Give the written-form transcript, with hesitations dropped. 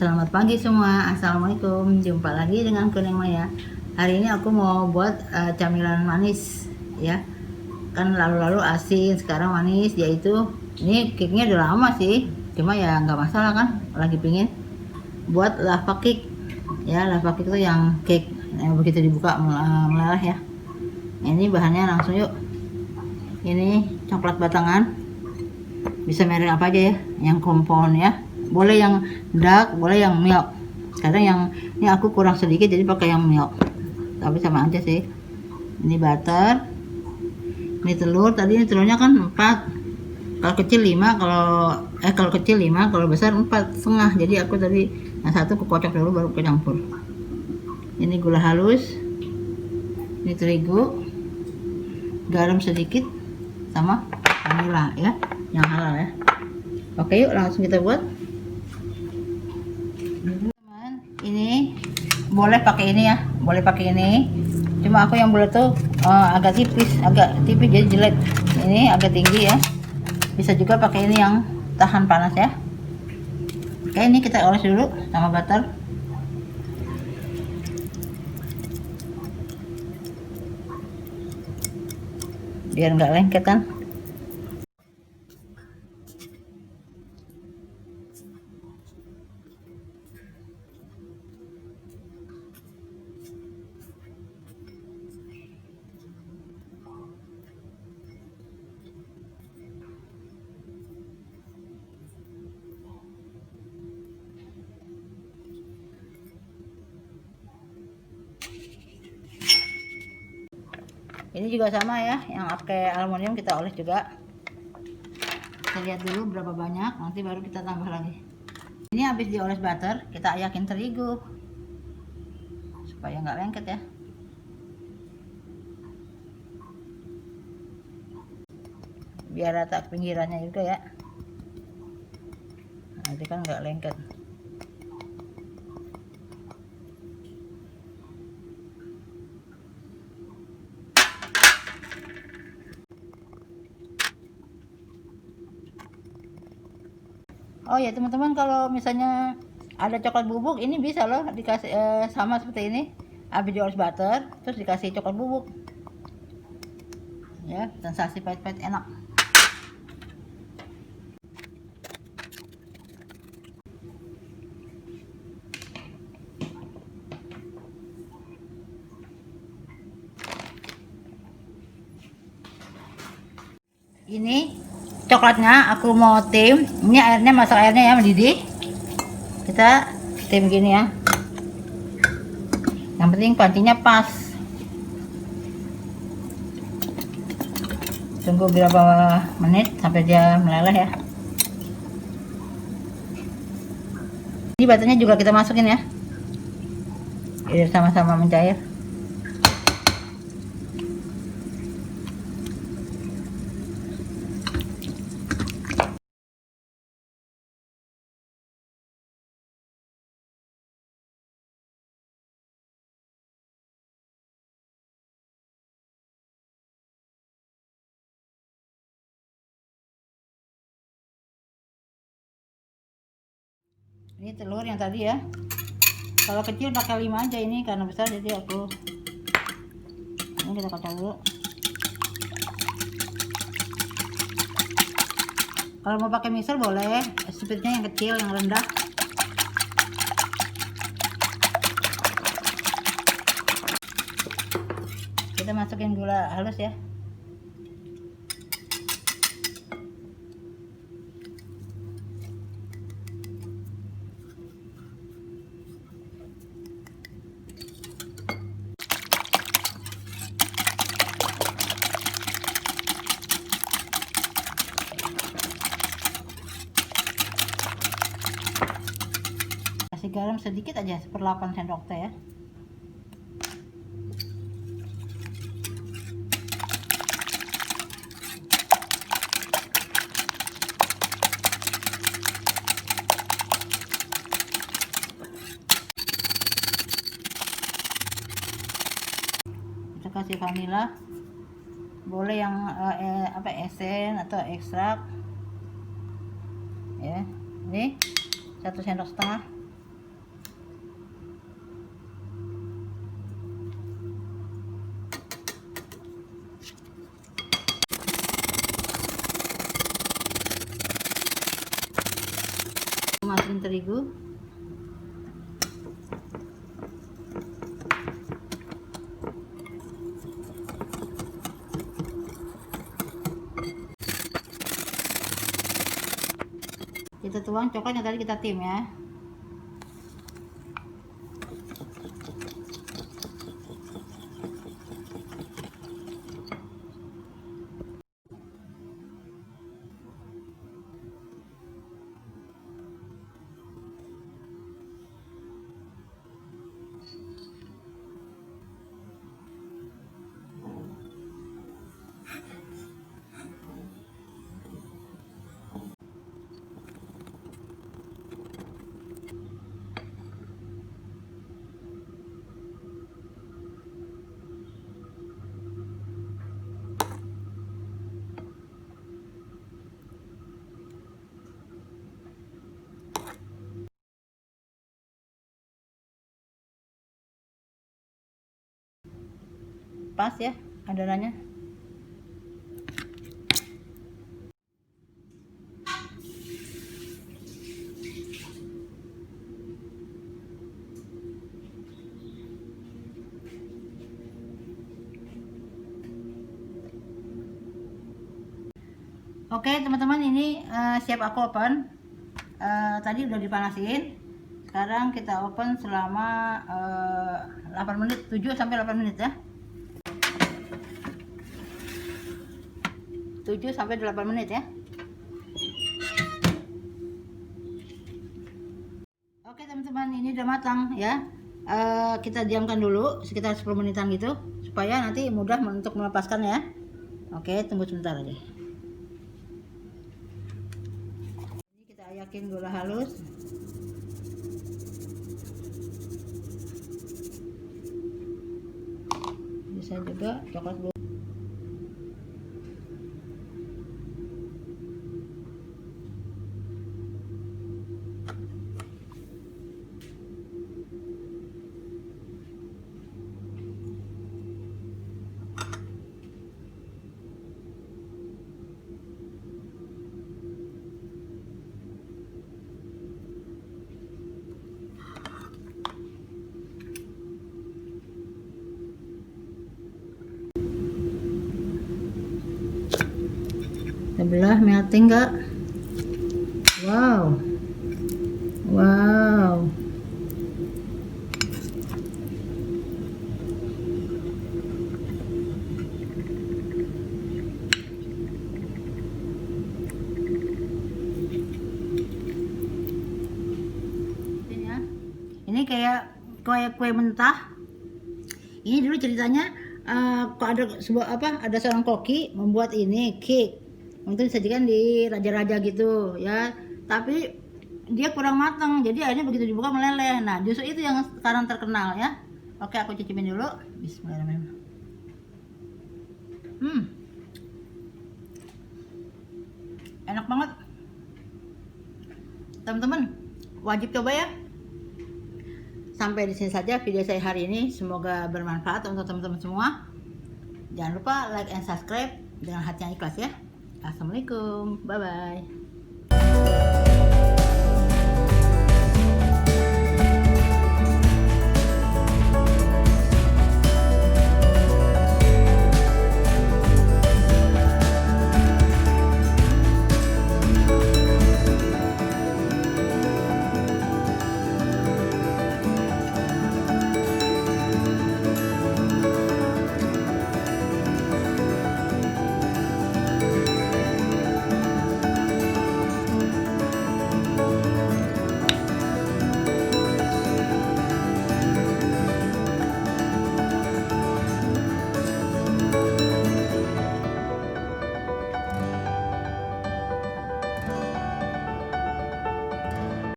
Selamat pagi semua, assalamualaikum. Jumpa lagi dengan Kuning Maya. Hari ini aku mau buat camilan manis, ya. Kan lalu-lalu asin, sekarang manis, yaitu ini cake-nya udah lama sih, cuma ya nggak masalah kan. Lagi pingin buat lava cake, ya. Lava cake itu yang cake yang begitu dibuka meleleh ya. Ini bahannya langsung yuk. Ini coklat batangan, bisa merek apa aja ya, yang kompon ya. Boleh yang dark, boleh yang milk. Kadang yang ini aku kurang sedikit jadi pakai yang milk, tapi sama aja sih. Ini butter, ini telur. Tadi ini telurnya kan 4, kalau kecil 5, kalau kecil 5, kalau besar 4,5. Jadi aku tadi yang satu aku kocok dulu baru aku campur. Ini gula halus, ini terigu, garam sedikit, sama vanila ya, yang halal ya. Oke, yuk langsung kita buat. Ini boleh pakai ini ya, boleh pakai ini. Cuma aku yang bulat tuh agak tipis jadi jelek. Ini agak tinggi ya. Bisa juga pakai ini yang tahan panas ya. Oke, ini kita oles dulu sama butter. Biar nggak lengket kan. Ini juga sama ya, yang pakai aluminium kita oles juga. Kita lihat dulu berapa banyak, nanti baru kita tambah lagi. Ini habis dioles butter, kita ayakin terigu supaya nggak lengket ya. Biar rata pinggirannya juga ya, nanti kan nggak lengket. Oh ya teman-teman, kalau misalnya ada coklat bubuk ini bisa loh dikasih sama seperti ini. Habis dioles butter terus dikasih coklat bubuk ya, sensasi pahit-pahit enak. Ini coklatnya aku mau tim. Ini airnya, masak airnya ya, mendidih. Kita tim gini ya, yang penting pancinya pas. Tunggu berapa menit sampai dia meleleh ya. Ini batunya juga kita masukin ya, biar sama-sama mencair. Ini telur yang tadi ya, kalau kecil pakai 5 aja, ini karena besar jadi aku ini kita kocok dulu. Kalau mau pakai mixer boleh, speednya yang kecil, yang rendah. Kita masukin gula halus ya. Kasih garam sedikit aja, 1/8 sendok teh ya. Kita kasih vanila, boleh yang esen atau ekstrak ya. Ini 1,5 sendok. terigu. Kita tuang coklat yang tadi kita tim ya. Pas ya adonannya. Oke teman-teman, ini siap aku open. Tadi udah dipanasin. Sekarang kita open selama 8 menit, 7 sampai 8 menit ya. 7 sampai 8 menit ya. Oke teman-teman, ini udah matang ya. Kita diamkan dulu sekitar 10 menitan gitu supaya nanti mudah untuk melepaskan ya. Oke, tunggu sebentar aja. Ini kita ayakin gula halus. Bisa juga coklat bubuk. Sebelah melting enggak? Wow. Wow. Ini kayak kue mentah. Ini dulu ceritanya kok ada seorang koki membuat ini cake untuk disajikan di raja-raja gitu ya, tapi dia kurang matang, jadi akhirnya begitu dibuka meleleh. Nah justru itu yang sekarang terkenal ya. Oke, aku cicipin dulu. Bismillahirrahmanirrahim. Enak banget teman-teman, wajib coba ya. Sampai di sini saja video saya hari ini, semoga bermanfaat untuk teman-teman semua. Jangan lupa like and subscribe dengan hati yang ikhlas ya. Assalamualaikum, bye bye.